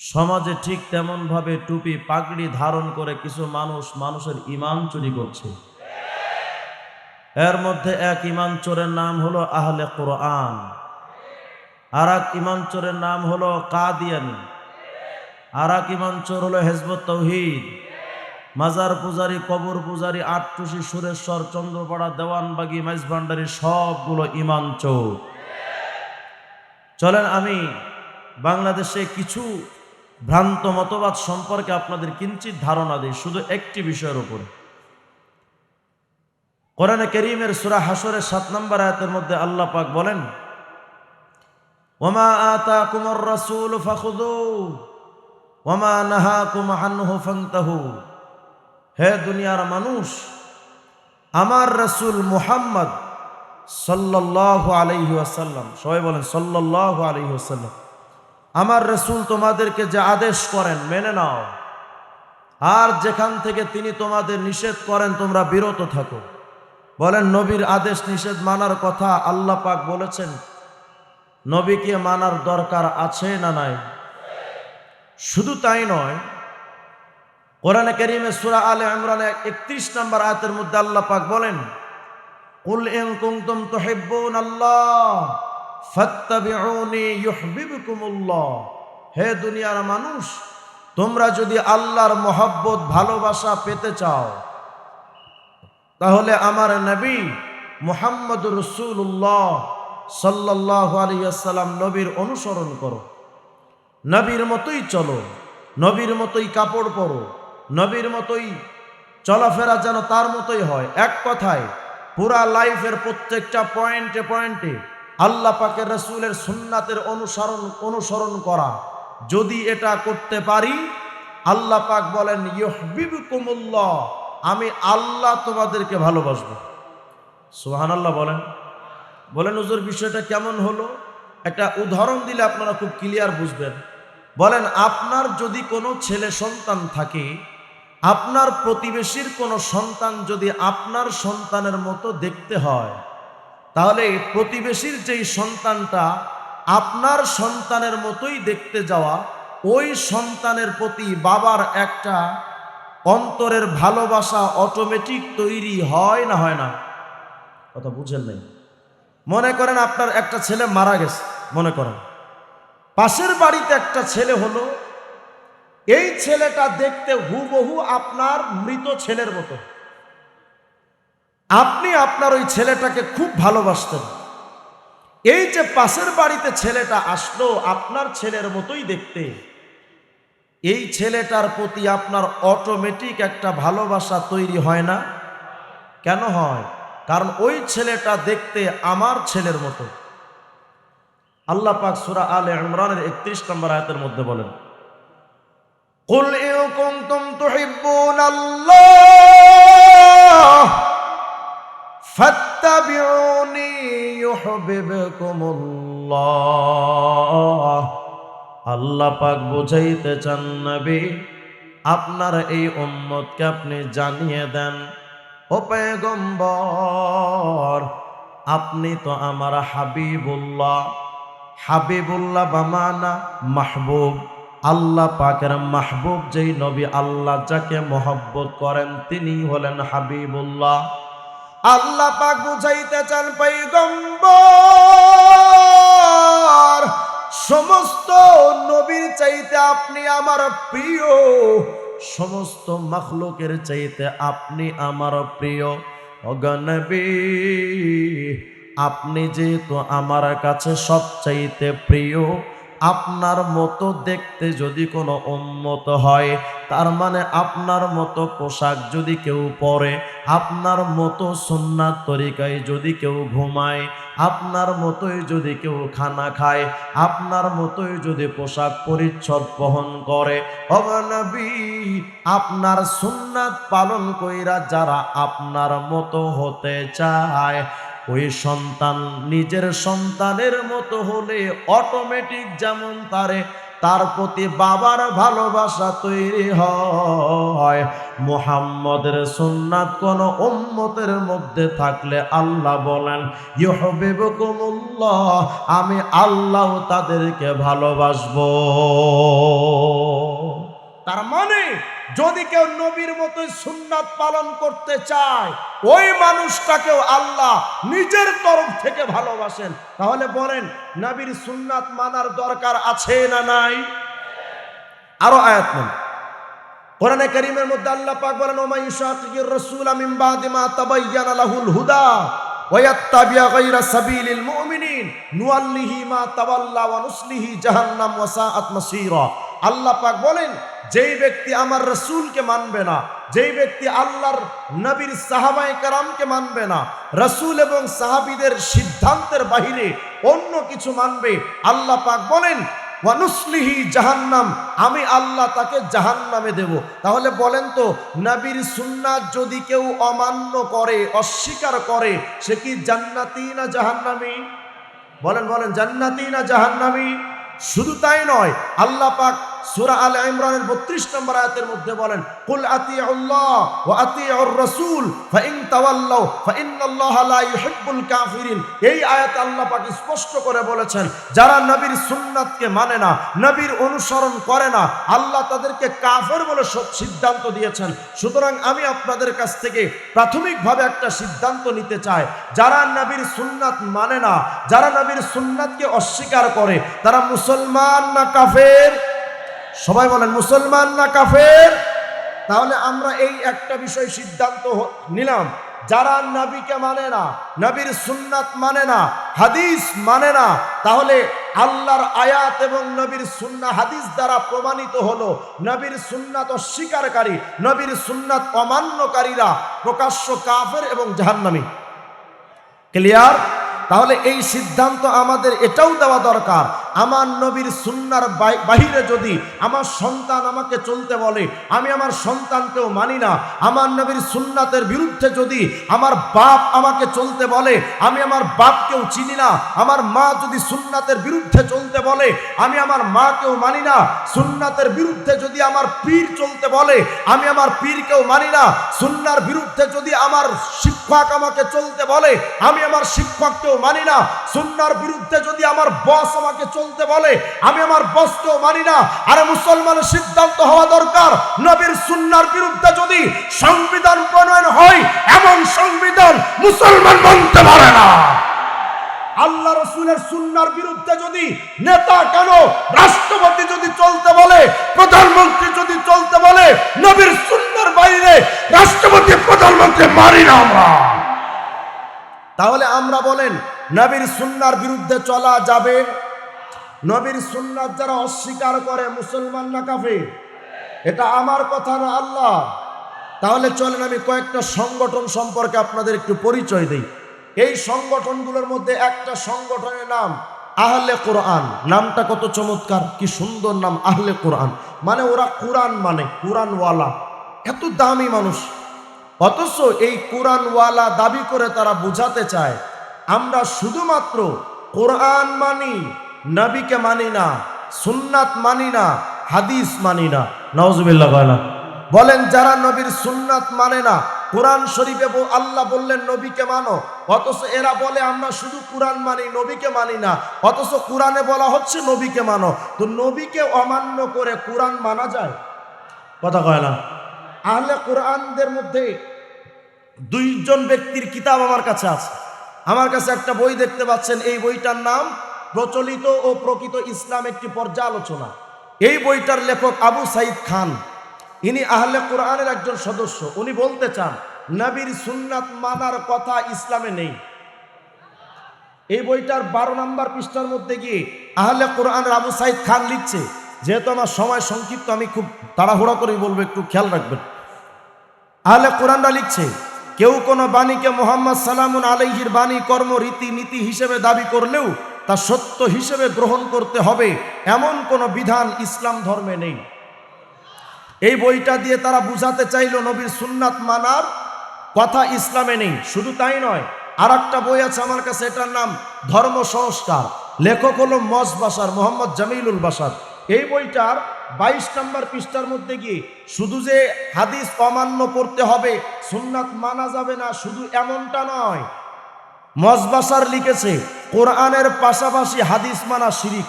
সমাজে ঠিক তেমন ভাবে টুপি পাগড়ি ধারণ করে কিছু মানুষের ঈমান চুরি করছে। এর মধ্যে এক ঈমান চোরের নাম হলো আহলে কোরআন, আর এক ঈমান চোরের নাম হলো কাদিয়ানী, আর এক ঈমান চোর হলো হিজবুত তাওহীদ। মাজার পূজারী, কবর পূজারী, আটটুসি, সুরেশ্বর, চন্দ্রপাড়া, দেওয়ানবাগী, মাইজভান্ডারী সবগুলো ঈমান চোর। চলেন আমি বাংলাদেশে কিছু ভ্রান্ত মতবাদ সম্পর্কে আপনাদের কিঞ্চিত ধারণা দিই, শুধু একটি বিষয়ের উপর। কোরআনে কারীমের সূরা হাশরের 7 নম্বর আয়াতের মধ্যে আল্লাহ পাক বলেন, ওয়ামা আতাকুমুর রাসূল ফাখুযুহু ওয়ামা নাহাকুম আনহু ফান্তাহু। হে দুনিয়ার মানুষ, আমার রাসূল মুহাম্মদ সাল্লাল্লাহু আলাইহি ওয়াসাল্লাম, সবাই বলেন সাল্লাল্লাহু আলাইহি ওয়াসাল্লাম, আমার রাসূল তোমাদেরকে যে আদেশ করেন মেনে নাও, আর যেখান থেকে তিনি তোমাদের নিষেধ করেন তোমরা বিরত থাকো। বলেন, নবীর আদেশ নিষেধ মানার কথা আল্লাহ পাক বলেছেন, নবীকে মানার দরকার আছে না নাই? শুধু তাই নয়, কোরআনে কারীমে সূরা আলে ইমরানের 31 নম্বর আয়াতের মধ্যে আল্লাহ পাক বলেন, কুল ইন কুনতুম তুহিব্বুনাল্লাহ ফাত্তাবিউনি ইউহিব্বুকুমুল্লাহ। হে দুনিয়ার মানুষ, তোমরা যদি আল্লাহর মহব্বত ভালোবাসা পেতে চাও, তাহলে আমার নবী মুহাম্মদুর রাসূলুল্লাহ সাল্লাল্লাহু আলাইহি ওয়াসাল্লাম নবীর অনুসরণ করো, নবীর মতোই চলো, নবীর মতোই কাপড় পরো, নবীর মতোই চলাফেরা যেন তার মতোই হয়। এক কথায় পুরা লাইফের প্রত্যেকটা পয়েন্টে পয়েন্টে আল্লাহ পাকের রাসূলের সুন্নাতের অনুসরণ করা। যদি এটা করতে পারি, আল্লাহ পাক বলেন ইউহিব্বুকুমুল্লাহ, আমি আল্লাহ তোমাদেরকে ভালোবাসবো। সুবহানাল্লাহ বলেন। বলেন হুজুর বিষয়টা কেমন হলো? একটা উদাহরণ দিলে আপনারা খুব ক্লিয়ার বুঝবেন। বলেন, আপনার যদি কোনো ছেলে সন্তান থাকে, আপনার প্রতিবেশীর কোনো সন্তান যদি আপনার সন্তানের মতো দেখতে হয়, তাহলে প্রতিবেশীর যেই সন্তানটা আপনার সন্তানের মতোই দেখতে যাওয়া, ওই সন্তানের প্রতি বাবার একটা অন্তরের ভালোবাসা অটোমেটিক তৈরি হয় না হয় না? কথা বুঝেন নাই? মনে করেন আপনার একটা ছেলে মারা গেছে, মনে করেন পাশের বাড়িতে একটা ছেলে হলো, এই ছেলেটা দেখতে হুবহু আপনার মৃত ছেলের মতো। আপনি আপনার ওই ছেলেটাকে খুব ভালোবাসতেন। এই যে পাশের বাড়িতে ছেলেটা আসলো আপনার ছেলের মতোই দেখতে, এই ছেলেটার প্রতি আপনার অটোমেটিক একটা ভালোবাসা তৈরি হয় না? কেন হয়? কারণ ওই ছেলেটা দেখতে আমার ছেলের মতো। আল্লাহ পাক সূরা আলে ইমরানের 31 নম্বর আয়াতের মধ্যে বলেন, কুল ইন কুনতুম তুহিব্বুনাল্লাহ ফাত্তাবিউনি ইউহিব্বুকুমুল্লাহ। আল্লাহ পাক বুঝাইতে চান নবী, আপনার এই উম্মতকে আপনি জানিয়ে দেন, ও পয়গম্বর, আপনি তো আমার হাবিবুল্লাহ। হাবিবুল্লাহ বামানা মাহবুব। আল্লাহ পাকের মাহবুব যেই নবী, আল্লাহ যাকে মহব্বত করেন তিনি হলেন হাবিবুল্লাহ। আল্লাহ পাক বুঝাইতে চান পয়গম্বর, সমস্ত নবীর চাইতে আপনি আমার প্রিয়, সমস্ত মাখলুকের চাইতে আপনি আমার প্রিয়। ওগো নবী, আপনি যেহেতু আমার কাছে সবচাইতে প্রিয়, আপনার মতো দেখতে যদি কোনো উম্মত হয়, তার মানে আপনার মতো পোশাক যদি কেউ পরে, আপনার মতো সুন্নাত তরিকায় যদি কেউ ঘুমায়, আপনার মতোই যদি কেউ খানা খায়, আপনার মতোই যদি পোশাক পরিচ্ছদ বহন করে, ও নবী, আপনার সুন্নাত পালন কইরা যারা আপনার মতো হতে চায়, ওই সন্তান নিজের সন্তানের মতো হলে অটোমেটিক যেমন তারে তার প্রতি বাবার ভালোবাসা তৈরি হয়। মুহাম্মদের সুন্নাত কোন উম্মতের মধ্যে থাকলে আল্লাহ বলেন ইউহিব্বুকুমুল্লাহ, আমি আল্লাহ তাদেরকে ভালোবাসবো। তার মানে যদি কেউ নবীর মতো সুন্নাত পালন করতে চায়, ওই মানুষটাকেও আল্লাহ নিজের তরফ থেকে ভালোবাসেন। তাহলে বলেন নবীর সুন্নাত মানার দরকার আছে না নাই? আরো আয়াত নেন কোরআনে কারীমের মধ্যে আল্লাহ পাক বলেন ওয়া মাইয়ুশাকিকির রাসূলা মিন বাদি মা তাবায়্যানা লাহুল হুদা ওয়া ইয়াত্তাবি' গায়রা সাবিলিল মুমিনিন নুওয়াল্লিহি মা তাওয়াল্লা ওয়া নুসলিহি জাহান্নাম ওয়া সাআত মাসীরা। আল্লাহ পাক বলেন যেই ব্যক্তি আমার রাসূলকে মানবে না, যেই ব্যক্তি আল্লাহর নবীর সাহাবায়ে কেরামকে মানবে না, রাসূল এবং সাহাবীদের সিদ্ধান্তের বাইরে অন্য কিছু মানবে, আল্লাহ পাক বলেন ওয়া নুসলিহি জাহান্নাম, আমি আল্লাহ তাকে জাহান্নামে দেব। তাহলে বলেন তো নবীর সুন্নাত যদি কেউ অমান্য করে, অস্বীকার করে, সে কি জান্নাতি না জাহান্নামী? বলেন বলেন, জান্নাতি না জাহান্নামী? শুধু তাই নয়, আল্লাহ পাক সূরা আলে ইমরানের 32 নম্বর আয়াতের মধ্যে বলেন কুল আতিউল্লাহ ওয়া আতিউর রাসূল ফাইন তাওয়াল্লাউ ফাইন্নাল্লাহা লা ইউহিব্বুল কাফিরিন। এই আয়াতে আল্লাহ পাক স্পষ্ট করে বলেছেন যারা নবীর সুন্নাতকে মানে না, নবীর অনুসরণ করে না, আল্লাহ তাদেরকে কাফের বলে সিদ্ধান্ত দিয়েছেন। সুতরাং আমি আপনাদের কাছ থেকে প্রাথমিকভাবে একটা সিদ্ধান্ত নিতে চাই, যারা নবীর সুন্নাত মানে না, যারা নবীর সুন্নাতকে অস্বীকার করে, তারা মুসলমান না কাফের? সবাই বলেন মুসলমান না কাফের? তাহলে আমরা এই একটা বিষয় সিদ্ধান্ত নিলাম, যারা নবীকে মানে না, নবীর সুন্নাত মানে না, হাদিস মানে না, তাহলে আল্লাহর আয়াত এবং নবীর সুন্নাহ হাদিস দ্বারা প্রমাণিত হলো নবীর সুন্নাত অস্বীকারী, নবীর সুন্নাত অমান্যকারীরা প্রকাশ্য কাফের এবং জাহান্নামী। ক্লিয়ার? তাহলে এই সিদ্ধান্ত আমাদের এটাও দেওয়া দরকার, আমার নবীর সুন্নার বাহিরে যদি আমার সন্তান আমাকে চলতে বলে, আমি আমার সন্তানকেও মানি না। আমার নবীর সুন্নাতের বিরুদ্ধে যদি আমার বাপ আমাকে চলতে বলে, আমি আমার বাপকেও চিনি না। আমার মা যদি সুন্নাতের বিরুদ্ধে চলতে বলে, আমি আমার মাকেও মানি না। সুন্নাতের বিরুদ্ধে যদি আমার পীর চলতে বলে, আমি আমার পীরকেও মানি না। সুন্নার বিরুদ্ধে যদি আমার শিক্ষক আমাকে চলতে বলে, আমি আমার শিক্ষককেও মানি না। সুন্নার বিরুদ্ধে যদি আমার বস আমাকে চলতে বলে, আমি আমার বসকেও মানি না। আরে মুসলমানের সিদ্ধান্ত হওয়া দরকার, নবীর সুন্নার বিরুদ্ধে যদি সংবিধান প্রণয়ন হয়, এমন সংবিধান মুসলমান মানতে পারে না। আল্লাহ রাসূলের সুন্নার বিরুদ্ধে যদি নেতা কেন রাষ্ট্রপতি যদি চলতে বলে, প্রধানমন্ত্রী যদি চলতে বলে, নবীর সুন্নার বাইরে রাষ্ট্রপতি প্রধানমন্ত্রী মানি না আমরা। তাহলে আমরা বলেন নবীর সুন্নার বিরুদ্ধে চলা যাবে? নবীর সুন্নাত যারা অস্বীকার করে মুসলমান না কাফের? এটা আমার কথা না, আল্লাহ। তাহলে চলেন আমি কয়েকটা সংগঠন সম্পর্কে আপনাদের একটু পরিচয় দেই। এই সংগঠনগুলোর মধ্যে একটা সংগঠনের নাম আহলে কোরআন। নামটা কত চমৎকার, কি সুন্দর নাম, আহলে কোরআন। মানে ওরা কোরআন মানে, কোরআনওয়ালা। এত দামি মানুষ, অথচ এই কোরআনওয়ালা দাবি করে তারা বোঝাতে চায় আমরা শুধুমাত্র কোরআন মানি, নবীকে মানি না, সুন্নাত মানি না, হাদিস মানি না। নাউজুবিল্লাহ না বলেন, যারা নবীর সুন্নাত মানে না, কোরআন শরীফে আল্লাহ বললেন নবীকে মানো, অথচ এরা বলে আমরা শুধু কোরআন মানি, নবীকে মানি না। অথচ কোরআনে বলা হচ্ছে নবীকে মানো। তো নবীকে অমান্য করে কোরআন মানা যায়? কথা কয় না। আহলে কোরআনদের মধ্যে দুইজন ব্যক্তির কিতাব আমার কাছে আছে। আমার কাছে একটা বই দেখতে পাচ্ছেন, এই বইটার নাম প্রচলিত ও প্রকৃত ইসলাম একটি পর্যালোচনা। এই বইটার লেখক আবু সাইদ খান, ইনি আহলে কোরআনের একজন সদস্য। উনি বলতে চান নবীর সুন্নাত মানার কথা ইসলামে নেই। এই বইটার 12 নম্বর পৃষ্ঠার মধ্যে গিয়ে আহলে কোরআনের আবু সাইদ খান লিখছে, যেহেতু আমার সময় সংক্ষিপ্ত আমি খুব তাড়াহুড়া করে বলবো, একটু খেয়াল রাখবেন। আহলে কোরআনরা লিখছে, কেউ কোনো বাণীকে মুহাম্মদ সাল্লাল্লাহু আলাইহির বাণী, কর্ম, রীতি নীতি হিসেবে দাবি করলেও তা সত্য হিসেবে গ্রহণ করতে হবে এমন কোনো বিধান ইসলাম ধর্মে নেই। এই বইটা দিয়ে তারা বুঝাতে চাইল নবীর সুন্নাত মানার কথা ইসলামে নেই। শুধু তাই নয়, আর একটা বই আছে আমার কাছে, এটার নাম ধর্ম সংস্কার। লেখক হলো মজ বাশার, মোহাম্মদ জামিলুল বাশার। এই বইটার 22 নম্বর পৃষ্ঠার মধ্যে গিয়ে শুধু যে হাদিস অমান্য করতে হবে, সুন্নাত মানা যাবে না, শুধু এমনটা নয়, মজবাসার লিখেছে কোরআনের পাশাপাশি হাদিস মানা শিরিক।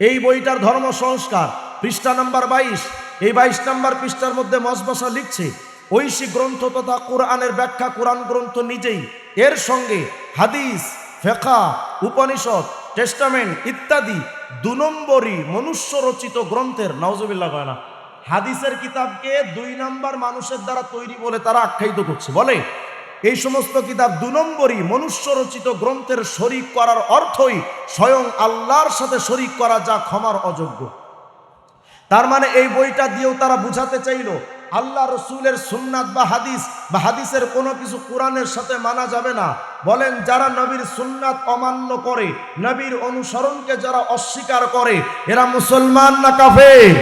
এই বইটার ধর্ম সংস্কার পৃষ্ঠা নাম্বার 22, এই 22 নম্বর পৃষ্ঠার মধ্যে মজবাসা লিখছে ঐশী গ্রন্থ তথা কোরআনের ব্যাখ্যা কোরআন গ্রন্থ নিজেই, এর সঙ্গে হাদিস, ফিকহ, উপনিষদ, টেস্টামেন্ট ইত্যাদি 2 নম্বরই মনুষ্য রচিত গ্রন্থের, নাউজুবিল্লাহ কয় না, হাদিসের কিতাবকে 2 নম্বর মানুষের দ্বারা তৈরি বলে তারা আখ্যায়িত করছে। বলে এই সমস্ত কিতাব 2 নম্বরই মনুষ্য রচিত গ্রন্থের শরীক করার অর্থই স্বয়ং আল্লাহর সাথে শরীক করা, যা ক্ষমার অযোগ্য। তার মানে এই বইটা দিয়েও তারা বুঝাতে চাইল আল্লাহ রসুলের সুন্নাত বা হাদিসের কোনো কিছু কোরআনের সাথে মানা যাবে না। বলেন যারা নবীর সুন্নাত অমান্য করে, নবীর অনুসরণকে যারা অস্বীকার করে, এরা মুসলমান না কাফের?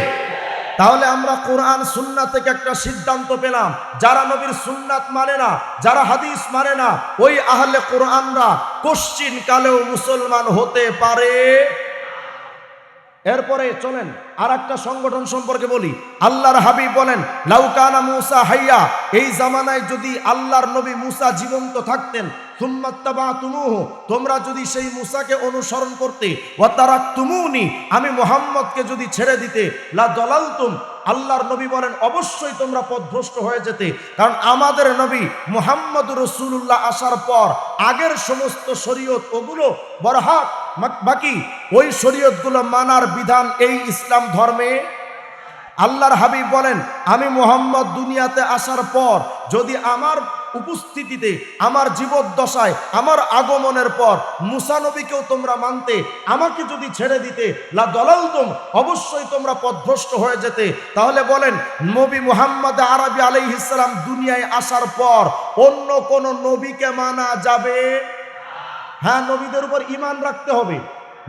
তাহলে আমরা কোরআন সুন্নাত থেকে একটা সিদ্ধান্ত পেলাম, যারা নবীর সুন্নাত মানে না, যারা হাদিস মানে না, ওই আহলে কোরআনরা কোশ্চিন কালেও মুসলমান হতে পারে। এরপরে চলেন আর একটা সংগঠন সম্পর্কে বলি। আল্লাহর হাবিব বলেন লাউকানা মুসা হাইয়া, এই জামানায় যদি আল্লাহর নবী মুসা জীবন্ত থাকতেন, সুম্মাত্তাবাতুমুহু, তোমরা যদি সেই মুসাকে অনুসরণ করতে, ওয়া তারাকতুমুনি, আমি মুহাম্মদকে যদি ছেড়ে দিতে, লা দালালতুম, আল্লাহর নবী বলেন অবশ্যই তোমরা পথভ্রষ্ট হয়ে যেতে। কারণ আমাদের নবী মুহাম্মদুর রাসূলুল্লাহ আসার পর আগের সমস্ত শরীয়ত ওগুলো বরহাত, বাকি ওই শরীয়তগুলো মানার বিধান এই ইসলাম ধর্মে। আল্লাহর হাবিব বলেন আমি মুহাম্মদ দুনিয়াতে আসার পর যদি আমার উপস্থিতিতে, আমার জীবদ্দশায়, আমার আগমনের পর মুসা নবীকেও তোমরা মানতে, আমাকে যদি ছেড়ে দিতে, লা দালালতুম, অবশ্যই তোমরা পথভ্রষ্ট হয়ে যেতে। তাহলে বলেন নবী মুহাম্মদ আরবি আলাইহিস সালাম দুনিয়ায় আসার পর অন্য কোন নবীকে মানা যাবে? হ্যাঁ, নবীদের উপর ঈমান রাখতে হবে,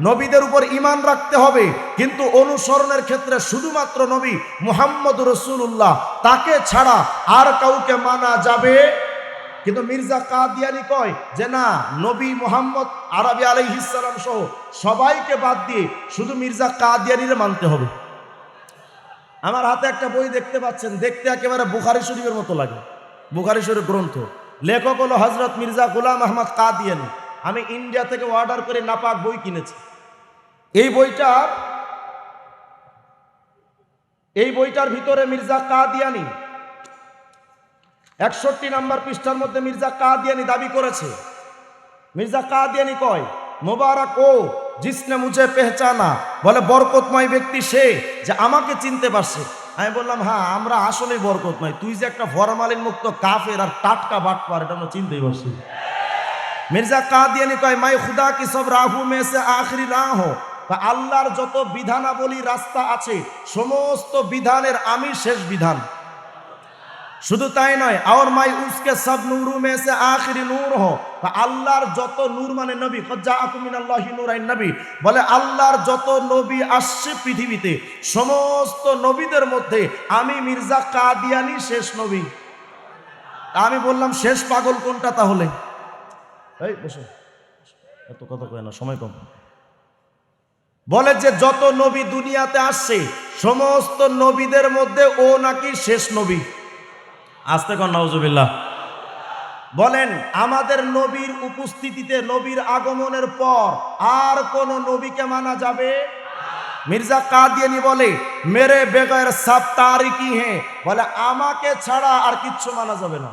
নবীদের উপর ঈমান রাখতে হবে, কিন্তু অনুসরণের ক্ষেত্রে শুধুমাত্র নবী মুহাম্মদ রাসূলুল্লাহ, তাকে ছাড়া আর কাউকে মানা যাবে। কিন্তু মির্জা কাদিয়ানি কয় যে না, নবী মুহাম্মদ আরবি আলাইহিস সালাম সহ সবাইকে বাদ দিয়ে শুধু মির্জা কাদিয়ানিরে মানতে হবে। আমার হাতে একটা বই দেখতে পাচ্ছেন, দেখতে একেবারে বুখারী শরীফের মতো লাগে, বুখারী শরীফ গ্রন্থ, লেখক হলো হযরত মির্জা গোলাম আহমদ কাদিয়ানি। আমি ইন্ডিয়া থেকে অর্ডার করে নাপাক বই কিনেছি। এই বইটার ভিতরে মির্জা কাদিয়ানি 61 নম্বর পৃষ্ঠার মধ্যে মির্জা কাদিয়ানি দাবি করেছে, মির্জা কাদিয়ানি কয় মুবারক ও জিসনে মুঝে পেহচানা, বলে বরকতময় ব্যক্তি সে যে আমাকে চিনতে পারছে। আমি বললাম হ্যাঁ, আমরা আসলেই বরকতময়, তুই যে একটা ফরমালিন মুক্ত কাফের আর টাটকা বাটপার, এটা আমরা চিনতেই পারছি। মির্জা কাদিয়ানি কয় মাই খুদা কি সব রাহু মে সে আখরি না হো, আল্লাহর যত বিধানাবলী রাস্তা আছে সমস্ত বিধানের আমি শেষ বিধান। শুধু তাই নয়, আর মাই উসকে সব নূরু মে সে আখরি নূর হো, আল্লাহর যত নূর মানে নবী, জাআকুম মিনাল্লাহি নূরাইন নবী, বলে আল্লাহর যত নবী আসছে পৃথিবীতে সমস্ত নবীদের মধ্যে আমি মির্জা কাদিয়ানি শেষ নবী। আমি বললাম শেষ পাগল কোনটা তাহলে? এই বসো, এত কথা কয় না, সময় কম। বলে যে যত নবী দুনিয়াতে আসছে সমস্ত নবীদের মধ্যে ও নাকি শেষ নবী। আস্তে কর নাউজুবিল্লাহ। বলেন আমাদের নবীর উপস্থিতিতে, নবীর আগমনের পর আর কোন নবীকে মানা যাবে? মির্জা কাদিয়ানি বলে মেরে বেগैर সব তারিকি হ্যাঁ, বলে আমাকে ছাড়া আর কিচ্ছু মানা যাবে না।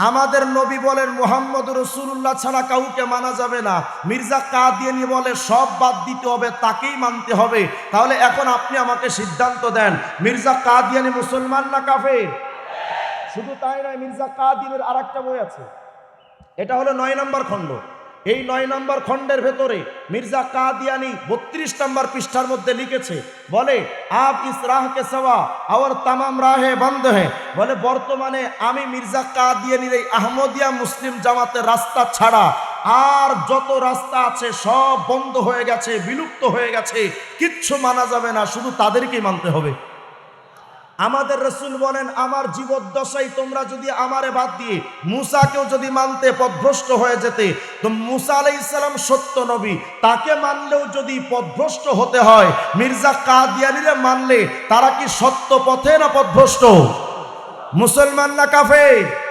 আমাদের নবী বলেন মুহাম্মদ রাসূলুল্লাহ ছাড়া কাউকে মানা যাবে না। মির্জা কাদিয়ানি বলে সব বাদ দিতে হবে, তাকেই মানতে হবে। তাহলে এখন আপনি আমাকে সিদ্ধান্ত দেন, মির্জা কাদিয়ানি মুসলমান না কাফের? শুধু তাই নয়, মির্জা কাদিয়ানির আরেকটা বই আছে, এটা হলো 9 নম্বর খণ্ড। এই 9 নম্বর খণ্ডের ভেতরে মির্জা কাদিয়ানি 32 নম্বর পৃষ্ঠার মধ্যে লিখেছে, বলে আপ ইস রাহকে সওয়া और तमाम রাহে বন্ধ है, বলে বর্তমানে আমি মির্জা কাদিয়ানির এই আহমদিয়া মুসলিম জামাতের রাস্তা ছাড়া আর যত রাস্তা আছে সব বন্ধ হয়ে গেছে, বিলুপ্ত হয়ে গেছে, কিচ্ছু মানা যাবে না, শুধু তাদেরকেই মানতে হবে। আমাদের রাসূল বলেন, আমার জীবদ্দশায় তোমরা যদি আমারে বাদ দিয়ে মুসাকেও যদি মানতে পথভ্রষ্ট হয়ে যেতে, তো মুসা আলাইহিস সালাম সত্য নবী, তাকে মানলেও যদি পথভ্রষ্ট হতে হয়, মির্জা কাদিয়ানীরে মানলে তারা কি সত্য পথে না পথভ্রষ্ট? মুসলমান না কাফের?